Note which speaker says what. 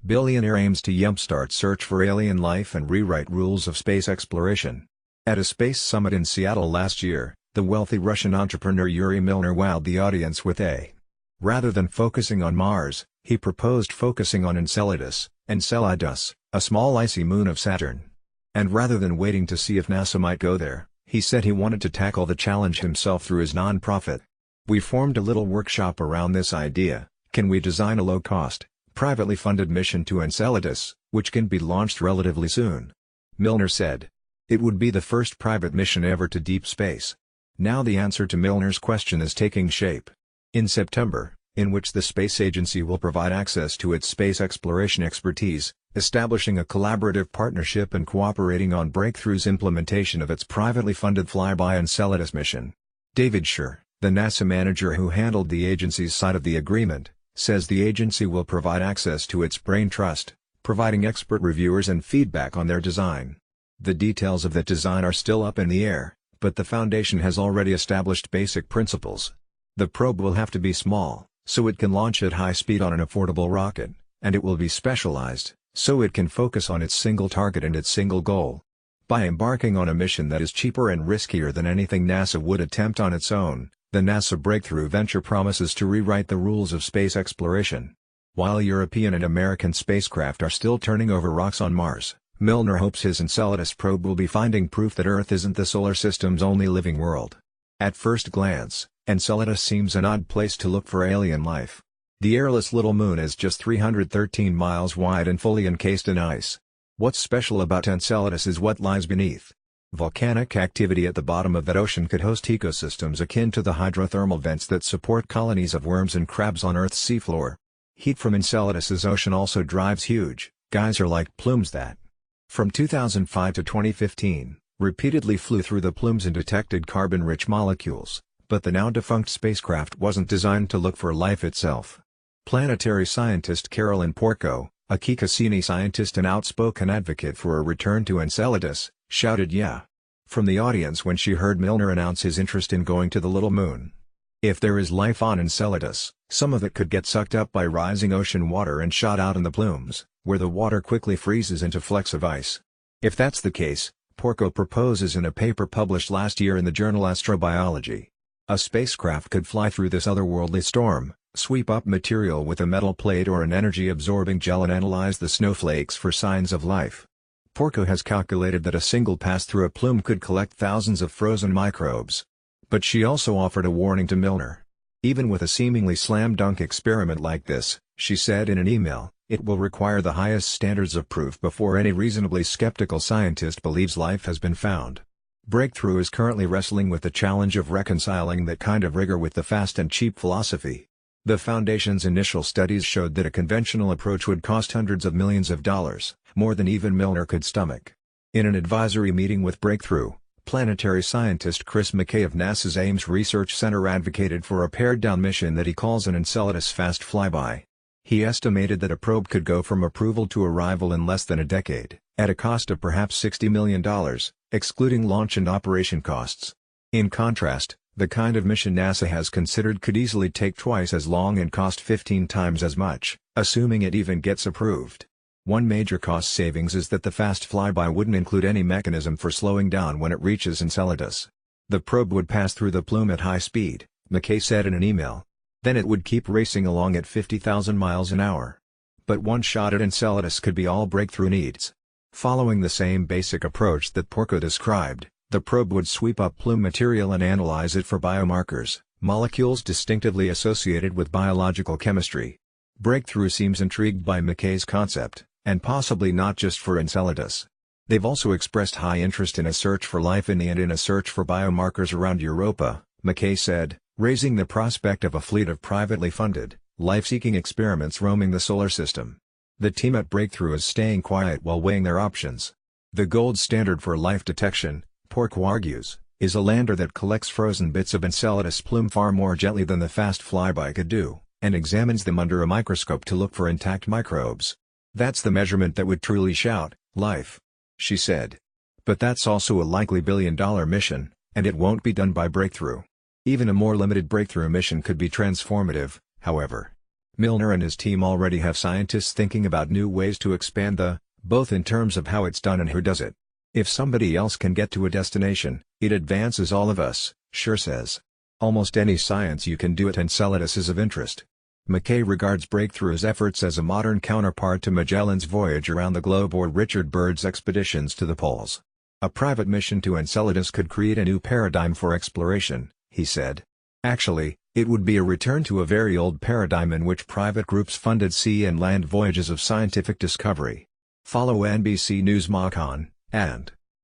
Speaker 1: Billionaire aims to jumpstart search for alien life and rewrite rules of space exploration. At a space summit in Seattle last year, the wealthy Russian entrepreneur Yuri Milner wowed the audience with a. Rather than focusing on Mars, he proposed focusing on Enceladus, a small icy moon of Saturn. And rather than waiting to see if NASA might go there, he said he wanted to tackle the challenge himself through his non-profit. "We formed a little workshop around this idea: can we design a low-cost, privately funded mission to Enceladus, which can be launched relatively soon?" Milner said. It would be the first private mission ever to deep space. Now the answer to Milner's question is taking shape. In September, in which the space agency will provide access to its space exploration expertise, establishing a collaborative partnership and cooperating on breakthroughs implementation of its privately funded flyby Enceladus mission. David Scher, the NASA manager who handled the agency's side of the agreement, says the agency will provide access to its brain trust, providing expert reviewers and feedback on their design. The details of that design are still up in the air, but the foundation has already established basic principles. The probe will have to be small, so it can launch at high speed on an affordable rocket, and it will be specialized, so it can focus on its single target and its single goal. By embarking on a mission that is cheaper and riskier than anything NASA would attempt on its own, the NASA breakthrough venture promises to rewrite the rules of space exploration. While European and American spacecraft are still turning over rocks on Mars, Milner hopes his Enceladus probe will be finding proof that Earth isn't the solar system's only living world. At first glance, Enceladus seems an odd place to look for alien life. The airless little moon is just 313 miles wide and fully encased in ice. What's special about Enceladus is what lies beneath. Volcanic activity at the bottom of that ocean could host ecosystems akin to the hydrothermal vents that support colonies of worms and crabs on Earth's seafloor. Heat from Enceladus's ocean also drives huge, geyser-like plumes that, from 2005 to 2015, repeatedly flew through the plumes and detected carbon-rich molecules, but the now-defunct spacecraft wasn't designed to look for life itself. Planetary scientist Carolyn Porco, a key Cassini scientist and outspoken advocate for a return to Enceladus, shouted "yeah" from the audience when she heard Milner announce his interest in going to the little moon. If there is life on Enceladus, some of it could get sucked up by rising ocean water and shot out in the plumes, where the water quickly freezes into flecks of ice. If that's the case, Porco proposes in a paper published last year in the journal Astrobiology, a spacecraft could fly through this otherworldly storm, sweep up material with a metal plate or an energy-absorbing gel and analyze the snowflakes for signs of life. Porco has calculated that a single pass through a plume could collect thousands of frozen microbes. But she also offered a warning to Milner. Even with a seemingly slam-dunk experiment like this, she said in an email, it will require the highest standards of proof before any reasonably skeptical scientist believes life has been found. Breakthrough is currently wrestling with the challenge of reconciling that kind of rigor with the fast and cheap philosophy. The Foundation's initial studies showed that a conventional approach would cost hundreds of millions of dollars, more than even Milner could stomach. In an advisory meeting with Breakthrough, planetary scientist Chris McKay of NASA's Ames Research Center advocated for a pared-down mission that he calls an Enceladus fast flyby. He estimated that a probe could go from approval to arrival in less than a decade, at a cost of perhaps $60 million, excluding launch and operation costs. In contrast, the kind of mission NASA has considered could easily take twice as long and cost 15 times as much, assuming it even gets approved. One major cost savings is that the fast flyby wouldn't include any mechanism for slowing down when it reaches Enceladus. The probe would pass through the plume at high speed, McKay said in an email. Then it would keep racing along at 50,000 miles an hour. But one shot at Enceladus could be all Breakthrough needs. Following the same basic approach that Porco described, the probe would sweep up plume material and analyze it for biomarkers, molecules distinctively associated with biological chemistry. Breakthrough seems intrigued by McKay's concept, and possibly not just for Enceladus. They've also expressed high interest in a search for life and in a search for biomarkers around Europa, McKay said, raising the prospect of a fleet of privately funded, life-seeking experiments roaming the solar system. The team at Breakthrough is staying quiet while weighing their options. The gold standard for life detection, Porco argues, is a lander that collects frozen bits of Enceladus plume far more gently than the fast flyby could do, and examines them under a microscope to look for intact microbes. That's the measurement that would truly shout, life, she said. But that's also a likely billion-dollar mission, and it won't be done by Breakthrough. Even a more limited Breakthrough mission could be transformative, however. Milner and his team already have scientists thinking about new ways to expand both in terms of how it's done and who does it. If somebody else can get to a destination, it advances all of us, Schur says. Almost any science you can do it and sell it as is of interest. McKay regards Breakthrough's efforts as a modern counterpart to Magellan's voyage around the globe or Richard Byrd's expeditions to the poles. A private mission to Enceladus could create a new paradigm for exploration, he said. Actually, it would be a return to a very old paradigm in which private groups funded sea and land voyages of scientific discovery. Follow NBC News Macon, and